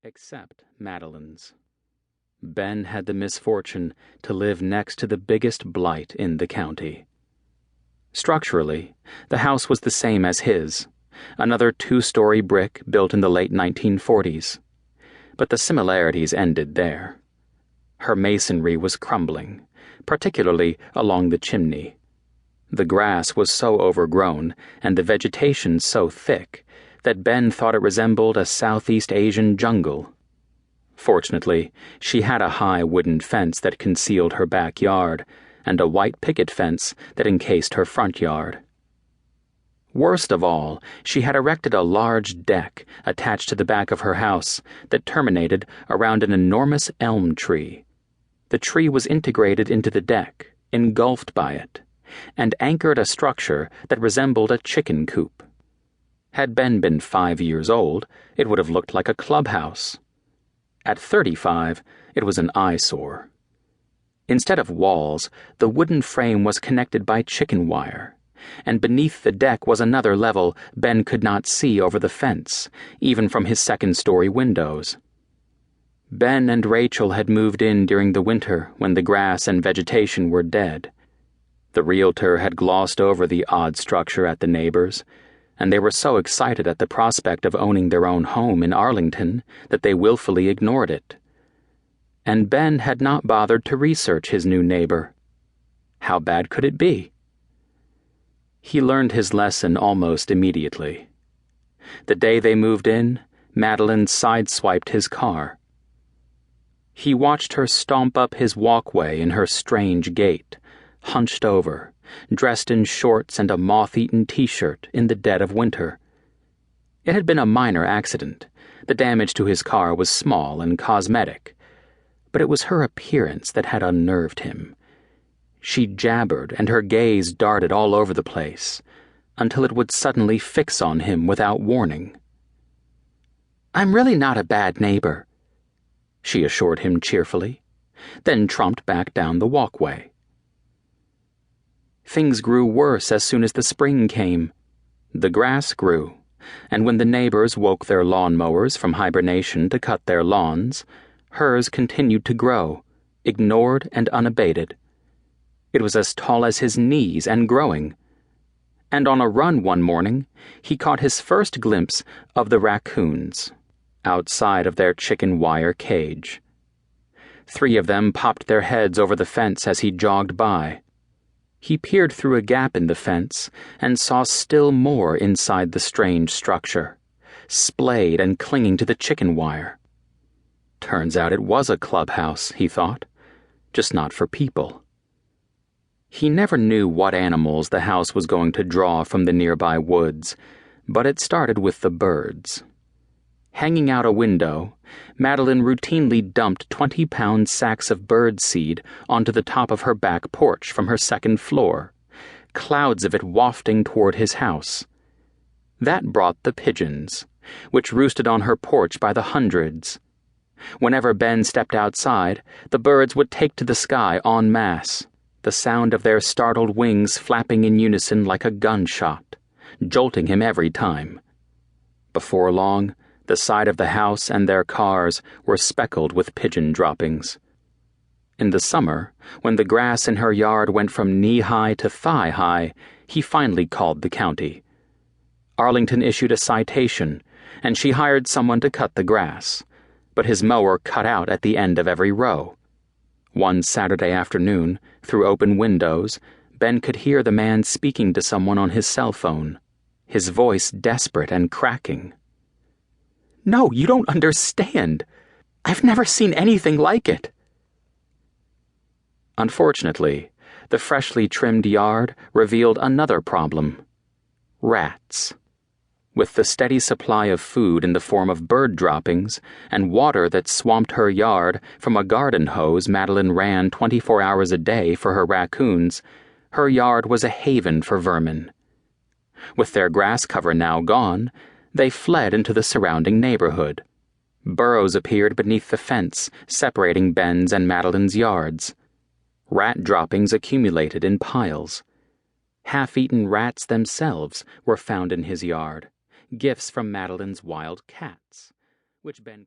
except Madeleine's. Ben had the misfortune to live next to the biggest blight in the county. Structurally, the house was the same as his, another two-story brick built in the late 1940s. But the similarities ended there. Her masonry was crumbling, particularly along the chimney. The grass was so overgrown and the vegetation so thick that Ben thought it resembled a Southeast Asian jungle. Fortunately, she had a high wooden fence that concealed her backyard and a white picket fence that encased her front yard. Worst of all, she had erected a large deck attached to the back of her house that terminated around an enormous elm tree. The tree was integrated into the deck, engulfed by it, and anchored a structure that resembled a chicken coop. Had Ben been 5 years old, it would have looked like a clubhouse. At 35, it was an eyesore. Instead of walls, the wooden frame was connected by chicken wire, and beneath the deck was another level Ben could not see over the fence, even from his second-story windows. Ben and Rachel had moved in during the winter when the grass and vegetation were dead. The realtor had glossed over the odd structure at the neighbors, and they were so excited at the prospect of owning their own home in Arlington that they willfully ignored it. And Ben had not bothered to research his new neighbor. How bad could it be? He learned his lesson almost immediately. The day they moved in, Madeleine sideswiped his car. He watched her stomp up his walkway in her strange gait, hunched over, dressed in shorts and a moth-eaten t-shirt in the dead of winter. It had been a minor accident. The damage to his car was small and cosmetic, but it was her appearance that had unnerved him. She jabbered and her gaze darted all over the place, until it would suddenly fix on him without warning. "I'm really not a bad neighbor," she assured him cheerfully, then trumped back down the walkway. Things grew worse as soon as the spring came. The grass grew, and when the neighbors woke their lawnmowers from hibernation to cut their lawns, hers continued to grow, ignored and unabated. It was as tall as his knees and growing. And on a run one morning, he caught his first glimpse of the raccoons, outside of their chicken wire cage. 3 of them popped their heads over the fence as he jogged by. He peered through a gap in the fence and saw still more inside the strange structure, splayed and clinging to the chicken wire. Turns out it was a clubhouse, he thought, just not for people. He never knew what animals the house was going to draw from the nearby woods, but it started with the birds. Hanging out a window, Madeleine routinely dumped 20-pound sacks of bird seed onto the top of her back porch from her second floor, clouds of it wafting toward his house. That brought the pigeons, which roosted on her porch by the hundreds. Whenever Ben stepped outside, the birds would take to the sky en masse, the sound of their startled wings flapping in unison like a gunshot, jolting him every time. Before long, the side of the house and their cars were speckled with pigeon droppings. In the summer, when the grass in her yard went from knee-high to thigh-high, he finally called the county. Arlington issued a citation, and she hired someone to cut the grass, but his mower cut out at the end of every row. One Saturday afternoon, through open windows, Ben could hear the man speaking to someone on his cell phone, his voice desperate and cracking. "No, you don't understand. I've never seen anything like it." Unfortunately, the freshly trimmed yard revealed another problem: rats. With the steady supply of food in the form of bird droppings and water that swamped her yard from a garden hose Madeleine ran 24 hours a day for her raccoons, her yard was a haven for vermin. With their grass cover now gone, they fled into the surrounding neighborhood. Burrows appeared beneath the fence, separating Ben's and Madeleine's yards. Rat droppings accumulated in piles. Half-eaten rats themselves were found in his yard, gifts from Madeleine's wild cats, which Ben